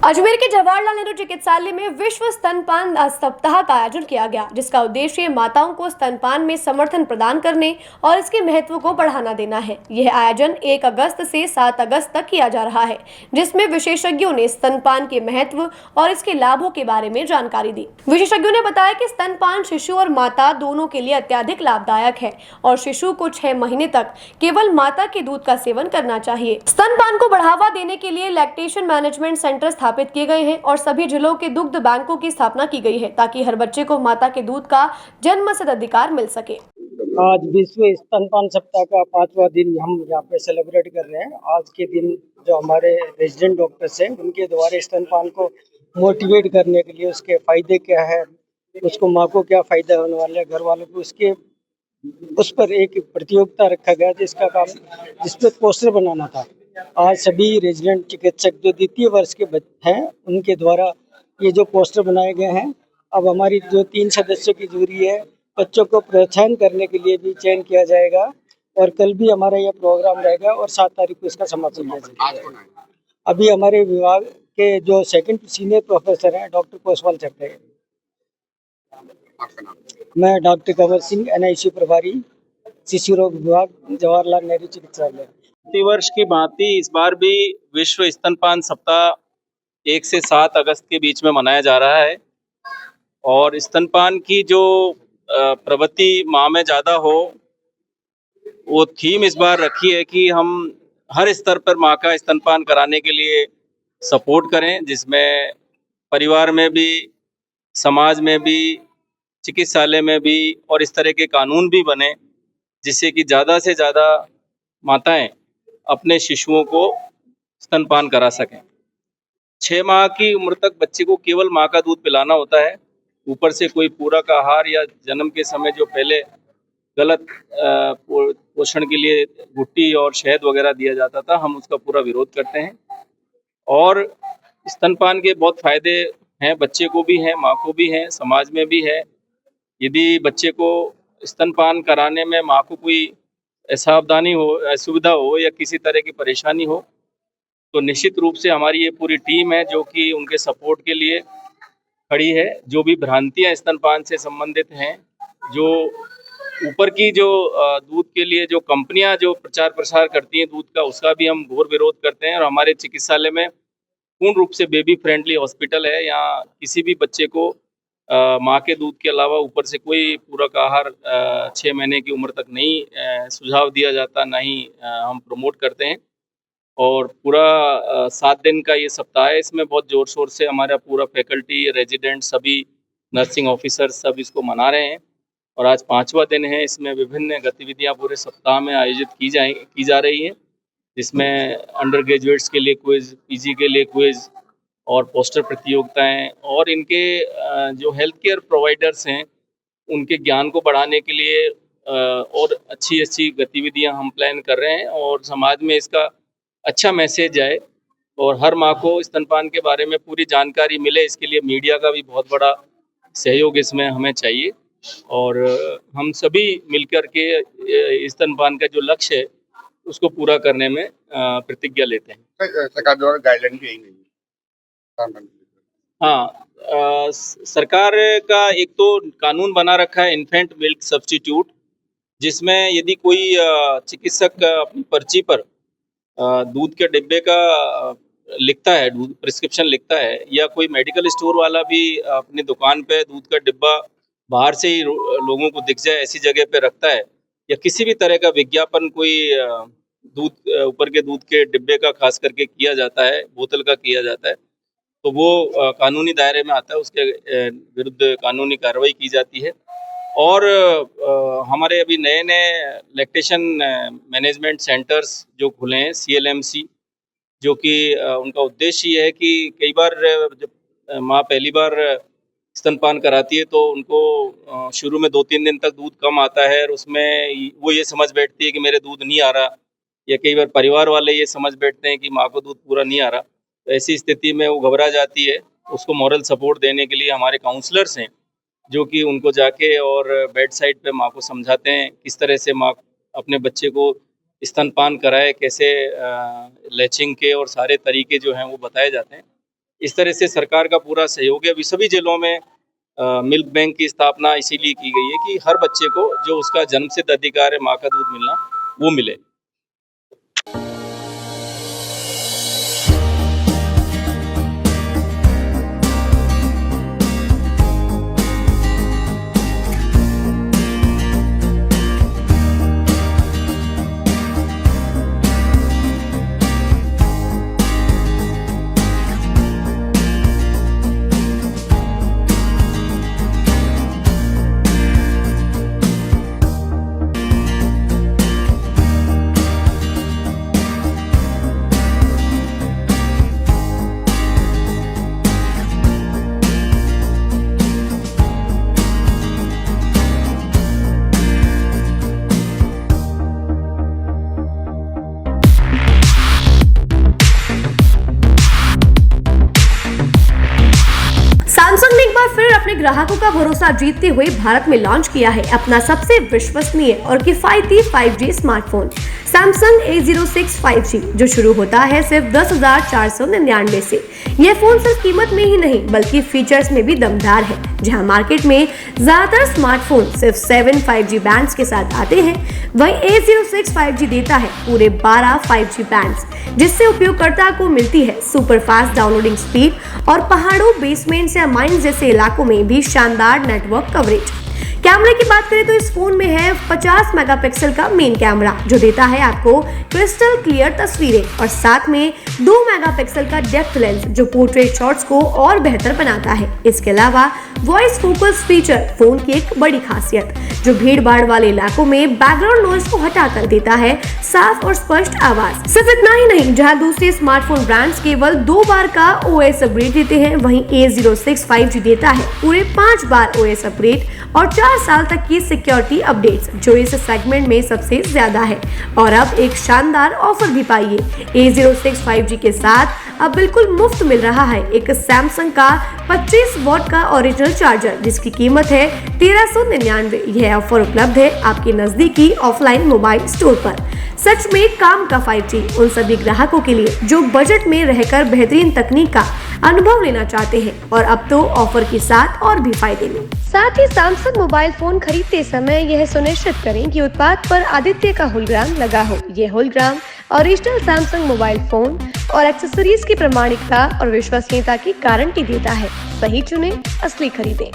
अजमेर के जवाहरलाल नेहरू चिकित्सालय में विश्व स्तनपान सप्ताह का आयोजन किया गया, जिसका उद्देश्य माताओं को स्तनपान में समर्थन प्रदान करने और इसके महत्व को बढ़ावा देना है। यह आयोजन 1 अगस्त से 7 अगस्त तक किया जा रहा है, जिसमें विशेषज्ञों ने स्तनपान के महत्व और इसके लाभों के बारे में जानकारी दी। विशेषज्ञों ने बताया कि स्तनपान शिशु और माता दोनों के लिए अत्यधिक लाभदायक है और शिशु को 6 महीने तक केवल माता के दूध का सेवन करना चाहिए। स्तनपान को बढ़ावा देने के लिए लैक्टेशन मैनेजमेंट सेंटर स्थापित किए गए हैं और सभी जिलों के दुग्ध बैंकों की स्थापना की गई है, ताकि हर बच्चे को माता के दूध का जन्मसिद्ध अधिकार मिल सके। आज विश्व स्तनपान सप्ताह का 5वां दिन हम यहाँ पे सेलिब्रेट कर रहे हैं। आज के दिन जो हमारे रेजिडेंट डॉक्टर्स हैं, उनके द्वारा स्तनपान को मोटिवेट करने के लिए, उसके फायदे क्या है, उसको माँ को क्या फायदा होने वाला है, घर वालों को उस पर एक प्रतियोगिता रखा गया, जिस पर पोस्टर बनाना था। आज सभी रेजिडेंट चिकित्सक जो द्वितीय वर्ष के हैं, उनके द्वारा ये जो पोस्टर बनाए गए हैं। अब हमारी जो 3 सदस्यों की जूरी है, बच्चों को प्रोत्साहन करने के लिए भी चयन किया जाएगा और कल भी हमारा यह प्रोग्राम रहेगा और 7 तारीख को इसका समापन किया जाएगा। अभी हमारे विभाग के जो सेकंड सीनियर प्रोफेसर हैं, डॉक्टर कोसवाल चक्र है। मैं डॉक्टर कंवर सिंह, NICU प्रभारी, शिशु रोग विभाग, जवाहरलाल नेहरू चिकित्सालय। प्रतिवर्ष की भांति इस बार भी विश्व स्तनपान सप्ताह 1 से 7 अगस्त के बीच में मनाया जा रहा है और स्तनपान की जो प्रवृत्ति माँ में ज़्यादा हो, वो थीम इस बार रखी है कि हम हर स्तर पर माँ का स्तनपान कराने के लिए सपोर्ट करें, जिसमें परिवार में भी, समाज में भी, चिकित्सालय में भी और इस तरह के कानून भी बने, जिससे कि ज़्यादा से ज़्यादा माताएं अपने शिशुओं को स्तनपान करा सकें। 6 माह की उम्र तक बच्चे को केवल माँ का दूध पिलाना होता है। ऊपर से कोई पूरक आहार या जन्म के समय जो पहले गलत पोषण के लिए गुट्टी और शहद वगैरह दिया जाता था, हम उसका पूरा विरोध करते हैं। और स्तनपान के बहुत फायदे हैं, बच्चे को भी हैं, माँ को भी हैं, समाज में भी है। यदि बच्चे को स्तनपान कराने में माँ को कोई असावधानी हो, असुविधा हो या किसी तरह की परेशानी हो, तो निश्चित रूप से हमारी ये पूरी टीम है जो कि उनके सपोर्ट के लिए खड़ी है। जो भी भ्रांतियां स्तनपान से संबंधित हैं, जो ऊपर की जो दूध के लिए जो कंपनियां जो प्रचार प्रसार करती हैं दूध का, उसका भी हम घोर विरोध करते हैं। और हमारे चिकित्सालय में पूर्ण रूप से बेबी फ्रेंडली हॉस्पिटल है। यहाँ किसी भी बच्चे को माँ के दूध के अलावा ऊपर से कोई पूरक आहार 6 महीने की उम्र तक नहीं सुझाव दिया जाता, ना ही हम प्रमोट करते हैं। और पूरा 7 दिन का ये सप्ताह है। इसमें बहुत ज़ोर शोर से हमारा पूरा फैकल्टी, रेजिडेंट, सभी नर्सिंग ऑफिसर सब इसको मना रहे हैं और आज 5वां दिन है। इसमें विभिन्न गतिविधियां पूरे सप्ताह में आयोजित की जा रही हैं, जिसमें अंडर ग्रेजुएट्स के लिए क्विज, PG के लिए क्विज और पोस्टर प्रतियोगिताएं और इनके जो हेल्थ केयर प्रोवाइडर्स हैं, उनके ज्ञान को बढ़ाने के लिए और अच्छी गतिविधियां हम प्लान कर रहे हैं और समाज में इसका अच्छा मैसेज जाए और हर माँ को स्तनपान के बारे में पूरी जानकारी मिले। इसके लिए मीडिया का भी बहुत बड़ा सहयोग इसमें हमें चाहिए और हम सभी मिलकर के स्तनपान का जो लक्ष्य है उसको पूरा करने में प्रतिज्ञा लेते हैं। सरकार द्वारा गाइडलाइन भी यही है। हाँ, सरकार का एक तो कानून बना रखा है इन्फेंट मिल्क सब्स्टिट्यूट, जिसमें यदि कोई चिकित्सक अपनी पर्ची पर दूध के डिब्बे का लिखता है, दूध प्रिस्क्रिप्शन लिखता है, या कोई मेडिकल स्टोर वाला भी अपनी दुकान पे दूध का डिब्बा बाहर से ही लोगों को दिख जाए ऐसी जगह पे रखता है, या किसी भी तरह का विज्ञापन कोई दूध ऊपर के दूध के डिब्बे का खास करके किया जाता है, बोतल का किया जाता है, तो वो कानूनी दायरे में आता है। उसके विरुद्ध कानूनी कार्रवाई की जाती है। और हमारे अभी नए लैक्टेशन मैनेजमेंट सेंटर्स जो खुले हैं, CLMC, जो कि उनका उद्देश्य ये है कि कई बार जब माँ पहली बार स्तनपान कराती है तो उनको शुरू में 2-3 दिन तक दूध कम आता है और उसमें वो ये समझ बैठती है कि मेरे दूध नहीं आ रहा, या कई बार परिवार वाले ये समझ बैठते हैं कि माँ को दूध पूरा नहीं आ रहा। तो ऐसी स्थिति में वो घबरा जाती है। उसको मॉरल सपोर्ट देने के लिए हमारे काउंसलर्स हैं जो कि उनको जाके और बेड साइड पे माँ को समझाते हैं किस तरह से माँ अपने बच्चे को स्तनपान कराए, कैसे लैचिंग के और सारे तरीके जो हैं वो बताए जाते हैं। इस तरह से सरकार का पूरा सहयोग है। अभी सभी जिलों में मिल्क बैंक की स्थापना इसीलिए की गई है कि हर बच्चे को जो उसका जन्मसिद्ध अधिकार है माँ का दूध मिलना, वो मिले। सैमसंग ने एक बार फिर अपने ग्राहकों का भरोसा जीतते हुए भारत में लॉन्च किया है अपना सबसे विश्वसनीय और किफायती 5G smartphone Samsung A06 5G, जो शुरू होता है सिर्फ 10,499 से। यह फोन सिर्फ कीमत में ही नहीं बल्कि फीचर्स में भी दमदार है। जहां मार्केट में ज्यादातर स्मार्टफोन सिर्फ 7 5G बैंड्स के साथ आते हैं, वहीं A06 5G देता है पूरे 12 5G बैंड्स, जिससे उपयोगकर्ता को मिलती है सुपर फास्ट डाउनलोडिंग स्पीड और पहाड़ों, बेसमेंट्स या माइंस जैसे इलाकों में भी शानदार नेटवर्क कवरेज। कैमरे की बात करें तो इस फोन में है 50 मेगापिक्सल का मेन कैमरा, जो देता है आपको क्रिस्टल क्लियर तस्वीरें, और साथ में 2 मेगापिक्सल का डेप्थ लेंस, जो पोर्ट्रेट शॉट्स को और बेहतर बनाता है। इसके अलावा वॉइस फोकस फीचर फोन की एक बड़ी खासियत, जो भीड़ भाड़ वाले इलाकों में बैकग्राउंड नॉइज को हटाकर देता है साफ और स्पष्ट आवाज। सिर्फ इतना ही नहीं, जहां दूसरे स्मार्टफोन ब्रांड्स केवल 2 बार का OS अपग्रेड देते हैं, वहीं A06 5G देता है पूरे 5 बार OS अपग्रेड और 4 साल तक की सिक्योरिटी अपडेट्स, जो इस सेगमेंट में सबसे ज्यादा है। और अब एक शानदार ऑफर भी पाइए। A06 5G के साथ अब बिल्कुल मुफ्त मिल रहा है एक सैमसंग का 25 वॉट का ओरिजिनल चार्जर, जिसकी कीमत है 1399। यह ऑफर उपलब्ध है आपके नजदीकी ऑफलाइन मोबाइल स्टोर पर। सच में काम का 5G उन सभी ग्राहकों के लिए जो बजट में रहकर बेहतरीन तकनीक का अनुभव लेना चाहते हैं, और अब तो ऑफर के साथ और भी फायदे में। साथ ही सैमसंग मोबाइल फोन खरीदते समय यह सुनिश्चित करें कि उत्पाद पर आदित्य का होलोग्राम लगा हो। यह hologram original Samsung mobile phone और एक्सेसरीज की प्रामाणिकता और विश्वसनीयता की गारंटी देता है। सही चुने, असली खरीदें।